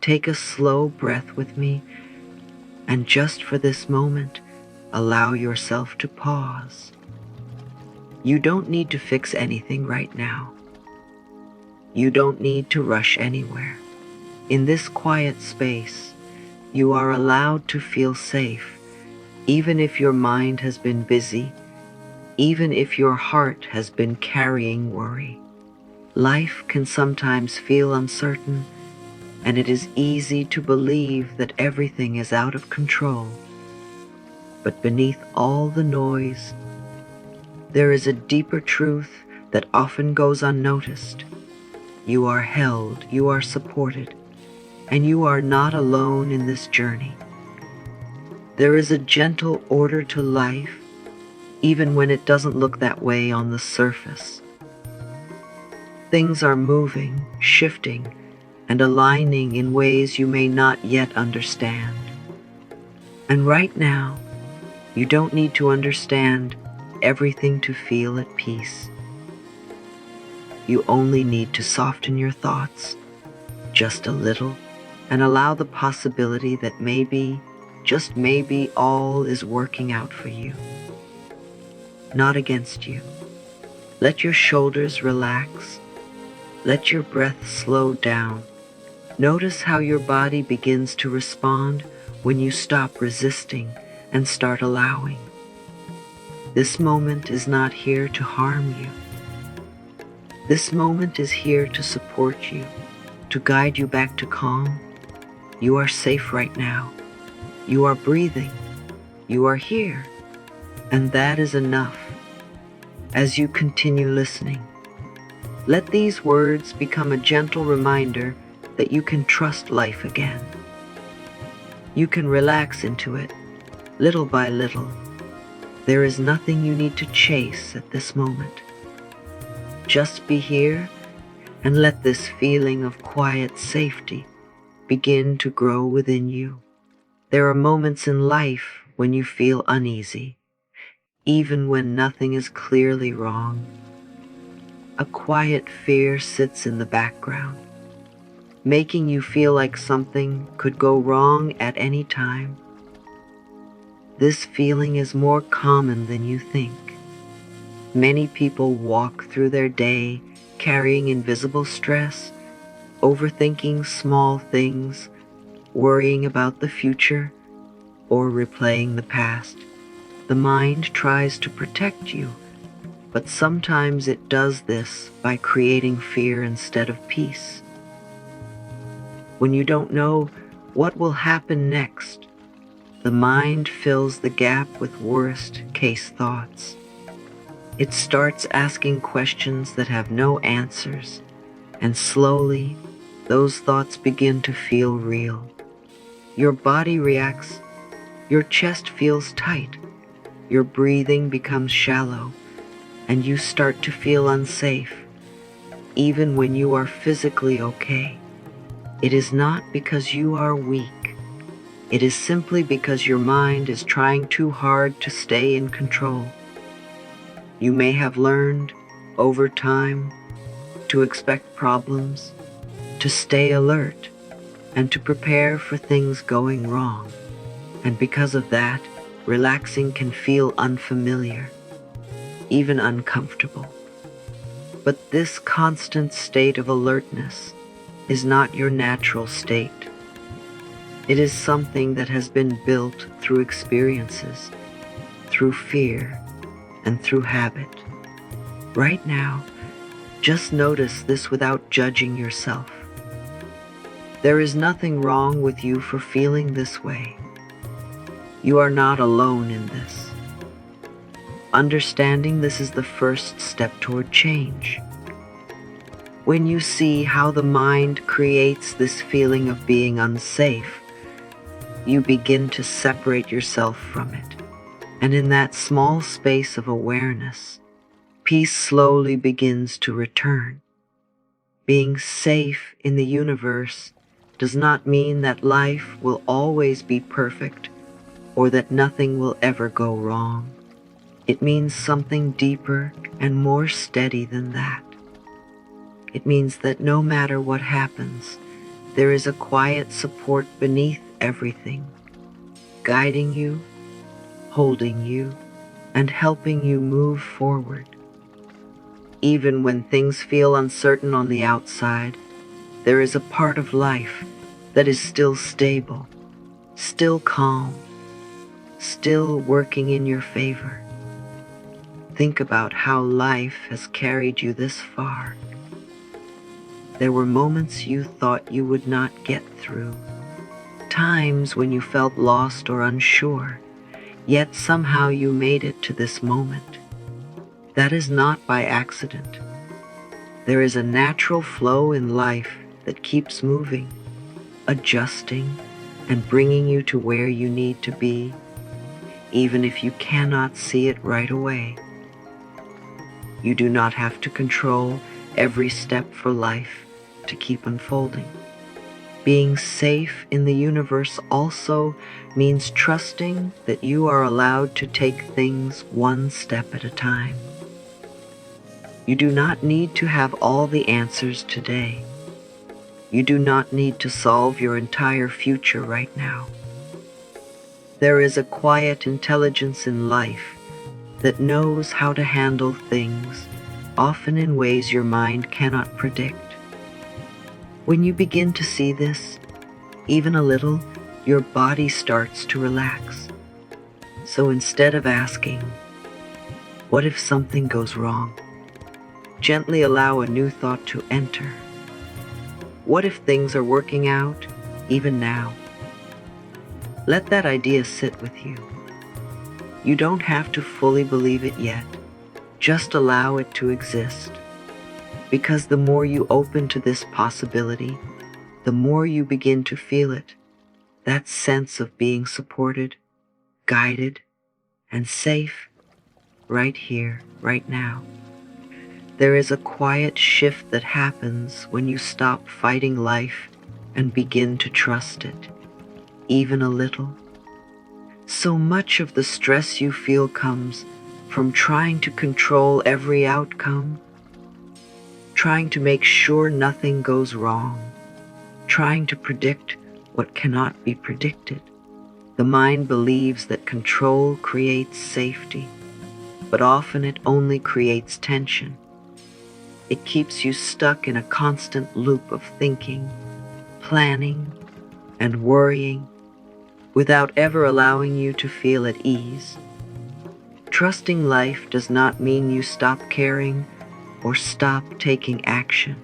take a slow breath with me, and just for this moment, allow yourself to pause. You don't need to fix anything right now. You don't need to rush anywhere. In this quiet space, you are allowed to feel safe, even if your mind has been busy, even if your heart has been carrying worry. Life can sometimes feel uncertain, and it is easy to believe that everything is out of control. But beneath all the noise, there is a deeper truth that often goes unnoticed. You are held, you are supported, and you are not alone in this journey. There is a gentle order to life, even when it doesn't look that way on the surface. Things are moving, shifting, and aligning in ways you may not yet understand. And right now, you don't need to understand everything to feel at peace. You only need to soften your thoughts just a little and allow the possibility that maybe, just maybe, all is working out for you, not against you. Let your shoulders relax. Let your breath slow down. Notice how your body begins to respond when you stop resisting and start allowing. This moment is not here to harm you. This moment is here to support you, to guide you back to calm. You are safe right now. You are breathing. You are here. And that is enough. As you continue listening, let these words become a gentle reminder that you can trust life again. You can relax into it, little by little. There is nothing you need to chase at this moment. Just be here and let this feeling of quiet safety begin to grow within you. There are moments in life when you feel uneasy, even when nothing is clearly wrong. A quiet fear sits in the background, making you feel like something could go wrong at any time. This feeling is more common than you think. Many people walk through their day carrying invisible stress, overthinking small things, worrying about the future, or replaying the past. The mind tries to protect you, but sometimes it does this by creating fear instead of peace. When you don't know what will happen next, the mind fills the gap with worst-case thoughts. It starts asking questions that have no answers, and slowly, those thoughts begin to feel real. Your body reacts, your chest feels tight, your breathing becomes shallow, and you start to feel unsafe, even when you are physically okay. It is not because you are weak. It is simply because your mind is trying too hard to stay in control. You may have learned, over time, to expect problems, to stay alert, and to prepare for things going wrong. And because of that, relaxing can feel unfamiliar, even uncomfortable. But this constant state of alertness is not your natural state. It is something that has been built through experiences, through fear, and through habit. Right now, just notice this without judging yourself. There is nothing wrong with you for feeling this way. You are not alone in this. Understanding this is the first step toward change. When you see how the mind creates this feeling of being unsafe, you begin to separate yourself from it. And in that small space of awareness, peace slowly begins to return. Being safe in the universe does not mean that life will always be perfect or that nothing will ever go wrong. It means something deeper and more steady than that. It means that no matter what happens, There is a quiet support beneath everything, guiding you, holding you, and helping you move forward. Even when things feel uncertain on the outside, there is a part of life that is still stable, still calm, still working in your favor. Think about how life has carried you this far. There were moments you thought you would not get through, times when you felt lost or unsure, yet somehow you made it to this moment. That is not by accident. There is a natural flow in life that keeps moving, adjusting, and bringing you to where you need to be, even if you cannot see it right away. You do not have to control every step for life to keep unfolding. Being safe in the universe also means trusting that you are allowed to take things one step at a time. You do not need to have all the answers today. You do not need to solve your entire future right now. There is a quiet intelligence in life that knows how to handle things, often in ways your mind cannot predict. When you begin to see this, even a little, your body starts to relax. So instead of asking, "What if something goes wrong?" gently allow a new thought to enter. What if things are working out, even now? Let that idea sit with you. You don't have to fully believe it yet. Just allow it to exist. Because the more you open to this possibility, the more you begin to feel it, that sense of being supported, guided, and safe right here, right now. There is a quiet shift that happens when you stop fighting life and begin to trust it, even a little. So much of the stress you feel comes from trying to control every outcome, trying to make sure nothing goes wrong, trying to predict what cannot be predicted. The mind believes that control creates safety, but often it only creates tension. It keeps you stuck in a constant loop of thinking, planning, and worrying without ever allowing you to feel at ease. Trusting life does not mean you stop caring or stop taking action.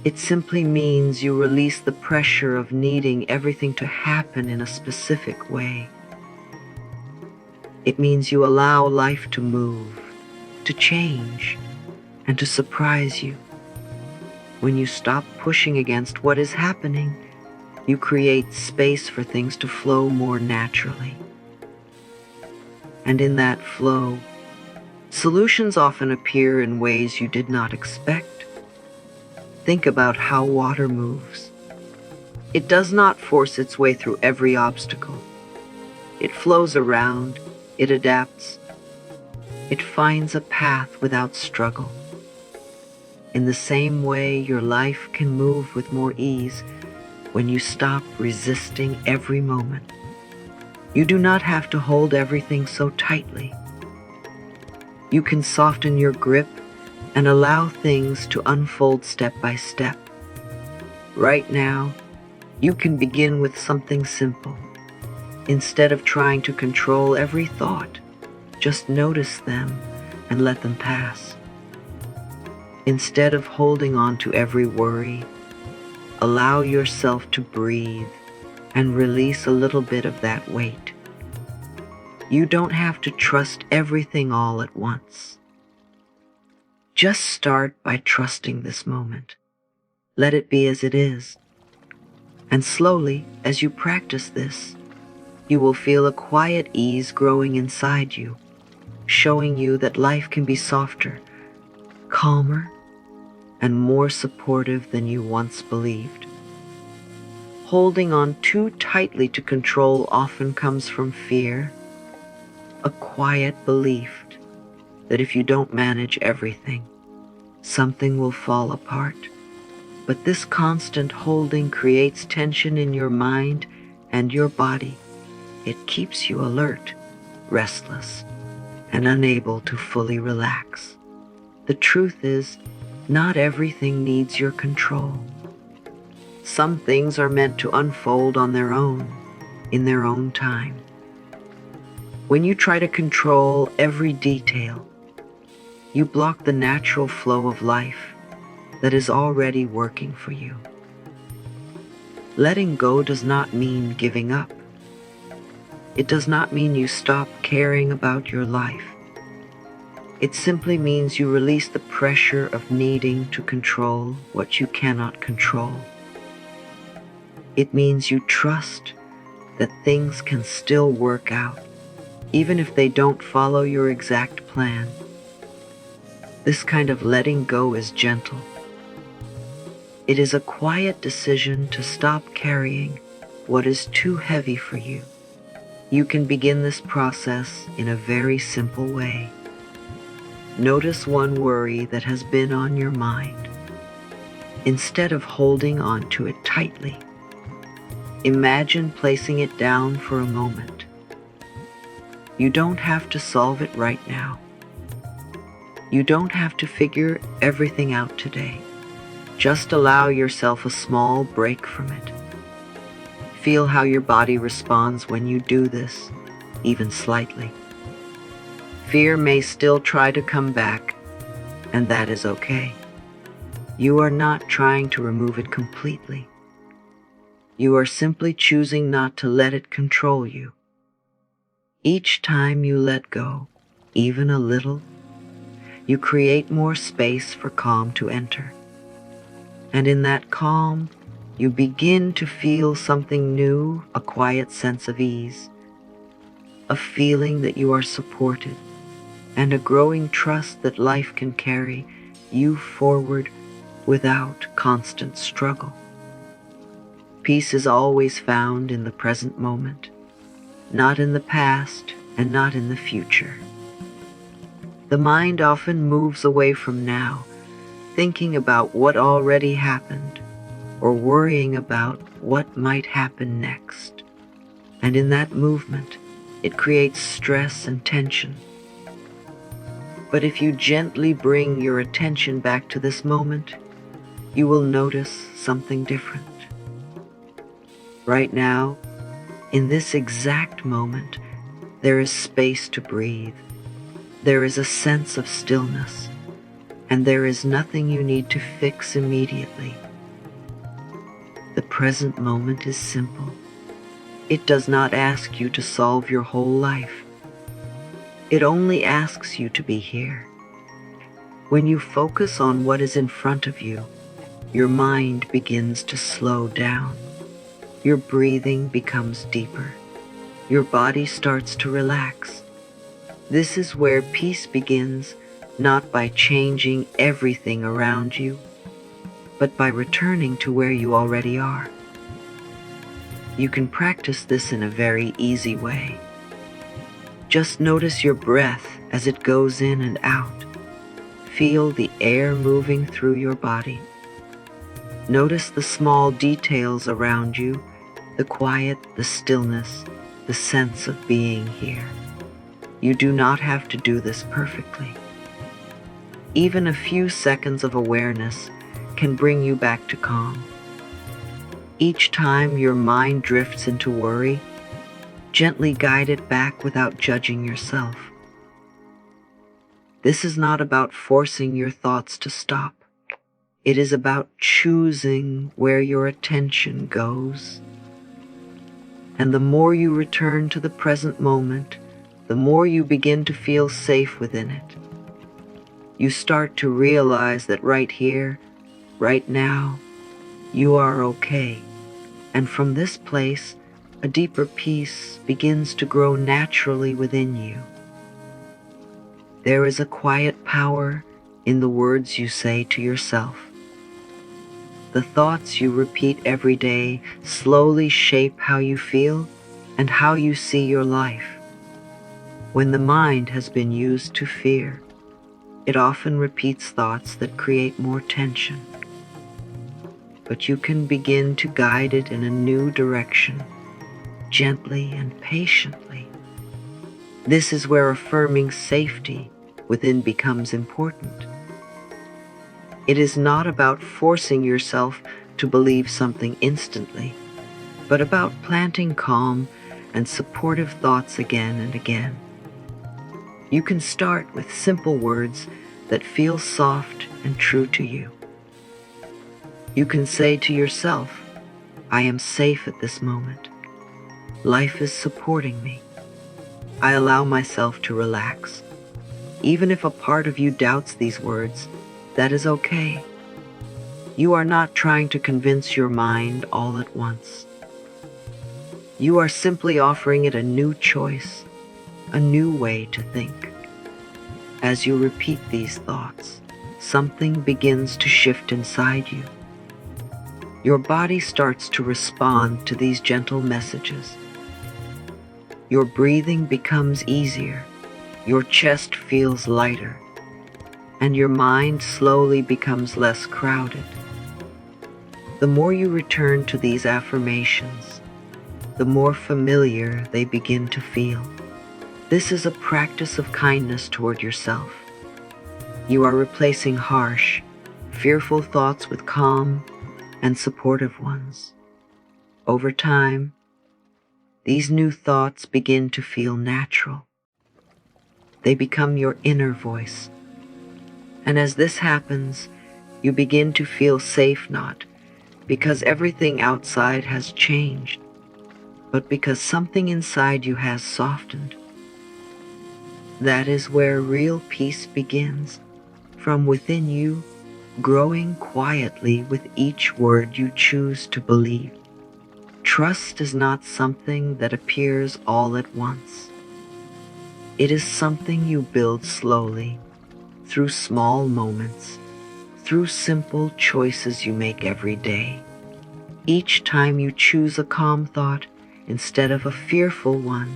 It simply means you release the pressure of needing everything to happen in a specific way. It means you allow life to move, to change, and to surprise you. When you stop pushing against what is happening, you create space for things to flow more naturally. And in that flow, solutions often appear in ways you did not expect. Think about how water moves. It does not force its way through every obstacle. It flows around, it adapts, it finds a path without struggle. In the same way, your life can move with more ease when you stop resisting every moment. You do not have to hold everything so tightly. You can soften your grip and allow things to unfold step by step. Right now, you can begin with something simple. Instead of trying to control every thought, just notice them and let them pass. Instead of holding on to every worry, allow yourself to breathe and release a little bit of that weight. You don't have to trust everything all at once. Just start by trusting this moment. Let it be as it is. And slowly, as you practice this, you will feel a quiet ease growing inside you, showing you that life can be softer, calmer, and more supportive than you once believed. Holding on too tightly to control often comes from fear, a quiet belief that if you don't manage everything, something will fall apart. But this constant holding creates tension in your mind and your body. It keeps you alert, restless, and unable to fully relax. The truth is, not everything needs your control. Some things are meant to unfold on their own, in their own time. When you try to control every detail, you block the natural flow of life that is already working for you. Letting go does not mean giving up. It does not mean you stop caring about your life. It simply means you release the pressure of needing to control what you cannot control. It means you trust that things can still work out, even if they don't follow your exact plan. This kind of letting go is gentle. It is a quiet decision to stop carrying what is too heavy for you. You can begin this process in a very simple way. Notice one worry that has been on your mind. Instead of holding on to it tightly, imagine placing it down for a moment. You don't have to solve it right now. You don't have to figure everything out today. Just allow yourself a small break from it. Feel how your body responds when you do this, even slightly. Fear may still try to come back, and that is okay. You are not trying to remove it completely. You are simply choosing not to let it control you. Each time you let go, even a little, you create more space for calm to enter. And in that calm, you begin to feel something new, a quiet sense of ease, a feeling that you are supported, and a growing trust that life can carry you forward without constant struggle. Peace is always found in the present moment, not in the past and not in the future. The mind often moves away from now, thinking about what already happened or worrying about what might happen next. And in that movement, it creates stress and tension. But if you gently bring your attention back to this moment, you will notice something different. Right now, in this exact moment, there is space to breathe. There is a sense of stillness, and there is nothing you need to fix immediately. The present moment is simple. It does not ask you to solve your whole life. It only asks you to be here. When you focus on what is in front of you, your mind begins to slow down. Your breathing becomes deeper. Your body starts to relax. This is where peace begins, not by changing everything around you, but by returning to where you already are. You can practice this in a very easy way. Just notice your breath as it goes in and out. Feel the air moving through your body. Notice the small details around you, the quiet, the stillness, the sense of being here. You do not have to do this perfectly. Even a few seconds of awareness can bring you back to calm. Each time your mind drifts into worry, gently guide it back without judging yourself. This is not about forcing your thoughts to stop. It is about choosing where your attention goes. And the more you return to the present moment, the more you begin to feel safe within it. You start to realize that right here, right now, you are okay. And from this place, a deeper peace begins to grow naturally within you. There is a quiet power in the words you say to yourself. The thoughts you repeat every day slowly shape how you feel and how you see your life. When the mind has been used to fear, it often repeats thoughts that create more tension. but you can begin to guide it in a new direction, gently and patiently. This is where affirming safety within becomes important. It is not about forcing yourself to believe something instantly, but about planting calm and supportive thoughts again and again. You can start with simple words that feel soft and true to you. You can say to yourself, I am safe at this moment. Life is supporting me. I allow myself to relax. Even if a part of you doubts these words, that is okay. You are not trying to convince your mind all at once. You are simply offering it a new choice, a new way to think. As you repeat these thoughts, something begins to shift inside you. Your body starts to respond to these gentle messages. Your breathing becomes easier, your chest feels lighter, and your mind slowly becomes less crowded. The more you return to these affirmations, the more familiar they begin to feel. This is a practice of kindness toward yourself. You are replacing harsh, fearful thoughts with calm and supportive ones. Over time, these new thoughts begin to feel natural. They become your inner voice. And as this happens, you begin to feel safe, not because everything outside has changed, but because something inside you has softened. That is where real peace begins, from within you, growing quietly with each word you choose to believe. Trust is not something that appears all at once. It is something you build slowly, through small moments, through simple choices you make every day. Each time you choose a calm thought instead of a fearful one,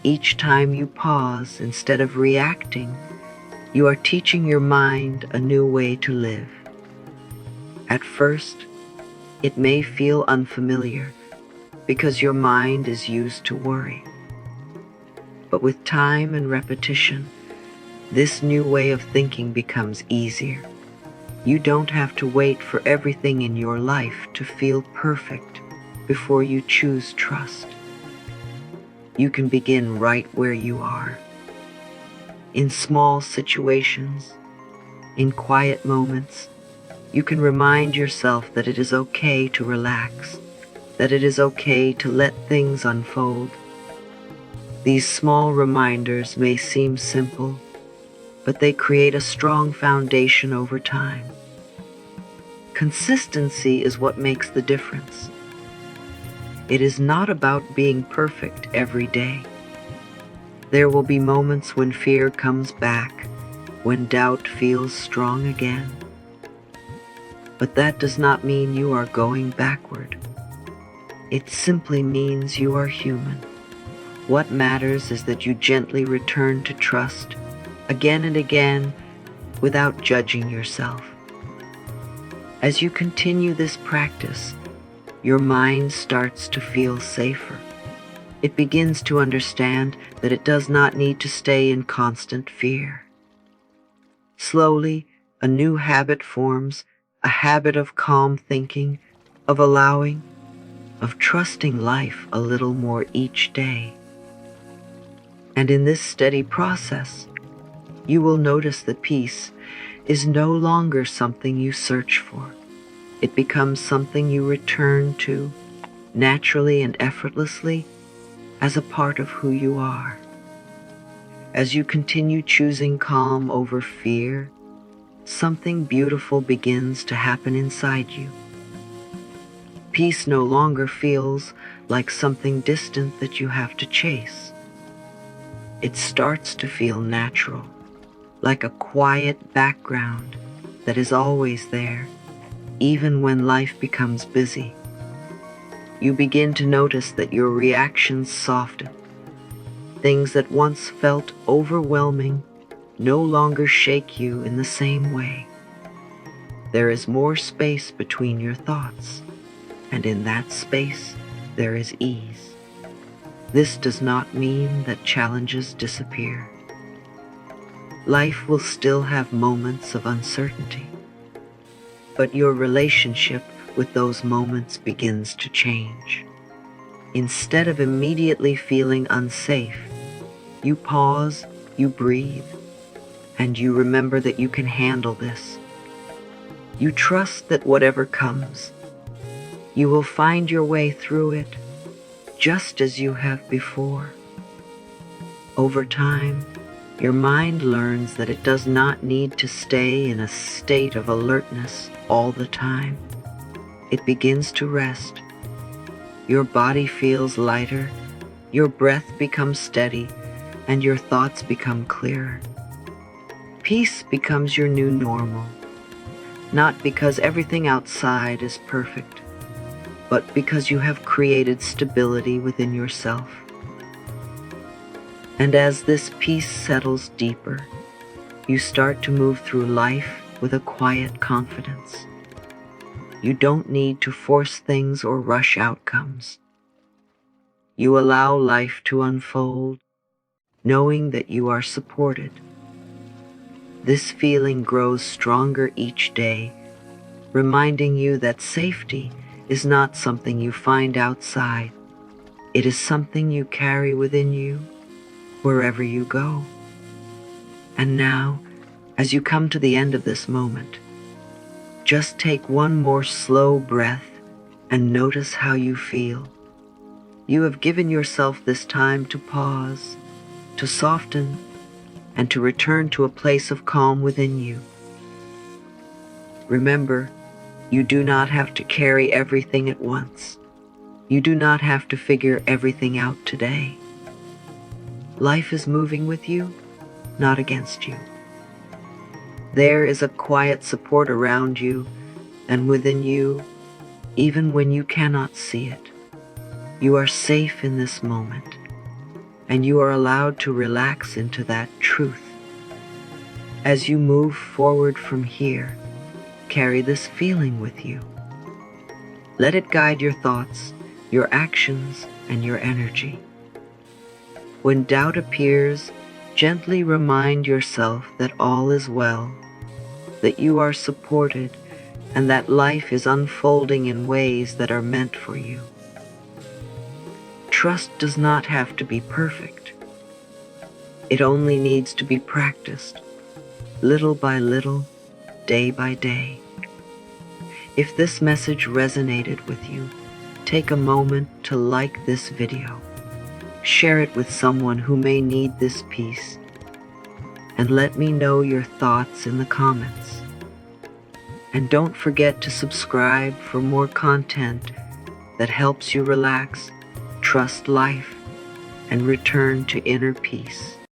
each time you pause instead of reacting, you are teaching your mind a new way to live. At first, it may feel unfamiliar because your mind is used to worry. But with time and repetition, this new way of thinking becomes easier. You don't have to wait for everything in your life to feel perfect before you choose trust. You can begin right where you are. In small situations, in quiet moments, you can remind yourself that it is okay to relax, that it is okay to let things unfold. These small reminders may seem simple, but they create a strong foundation over time. Consistency is what makes the difference. It is not about being perfect every day. There will be moments when fear comes back, when doubt feels strong again. But that does not mean you are going backward. It simply means you are human. What matters is that you gently return to trust again and again without judging yourself. As you continue this practice, your mind starts to feel safer. It begins to understand that it does not need to stay in constant fear. Slowly, a new habit forms, a habit of calm thinking, of allowing, of trusting life a little more each day. And in this steady process, you will notice that peace is no longer something you search for. It becomes something you return to naturally and effortlessly as a part of who you are. As you continue choosing calm over fear, something beautiful begins to happen inside you. Peace no longer feels like something distant that you have to chase. It starts to feel natural, like a quiet background that is always there, even when life becomes busy. You begin to notice that your reactions soften. Things that once felt overwhelming no longer shake you in the same way. there is more space between your thoughts, and in that space, there is ease. This does not mean that challenges disappear. Life will still have moments of uncertainty, but your relationship with those moments begins to change. Instead of immediately feeling unsafe, you pause, you breathe, and you remember that you can handle this. You trust that whatever comes, you will find your way through it, just as you have before. Over time, your mind learns that it does not need to stay in a state of alertness all the time. It begins to rest. Your body feels lighter, your breath becomes steady, and your thoughts become clearer. Peace becomes your new normal, not because everything outside is perfect, but because you have created stability within yourself. And as this peace settles deeper, you start to move through life with a quiet confidence. You don't need to force things or rush outcomes. You allow life to unfold, knowing that you are supported. This feeling grows stronger each day, reminding you that safety is not something you find outside. It is something you carry within you, wherever you go. And now, as you come to the end of this moment, just take one more slow breath and notice how you feel. You have given yourself this time to pause, to soften, and to return to a place of calm within you. Remember, you do not have to carry everything at once. You do not have to figure everything out today. Life is moving with you, not against you. There is a quiet support around you and within you, even when you cannot see it. You are safe in this moment, and you are allowed to relax into that truth. As you move forward from here, carry this feeling with you. Let it guide your thoughts, your actions, and your energy. When doubt appears, gently remind yourself that all is well, that you are supported, and that life is unfolding in ways that are meant for you. Trust does not have to be perfect. It only needs to be practiced, little by little, day by day. If this message resonated with you, take a moment to like this video. Share it with someone who may need this peace, and let me know your thoughts in the comments. And don't forget to subscribe for more content that helps you relax, trust life, and return to inner peace.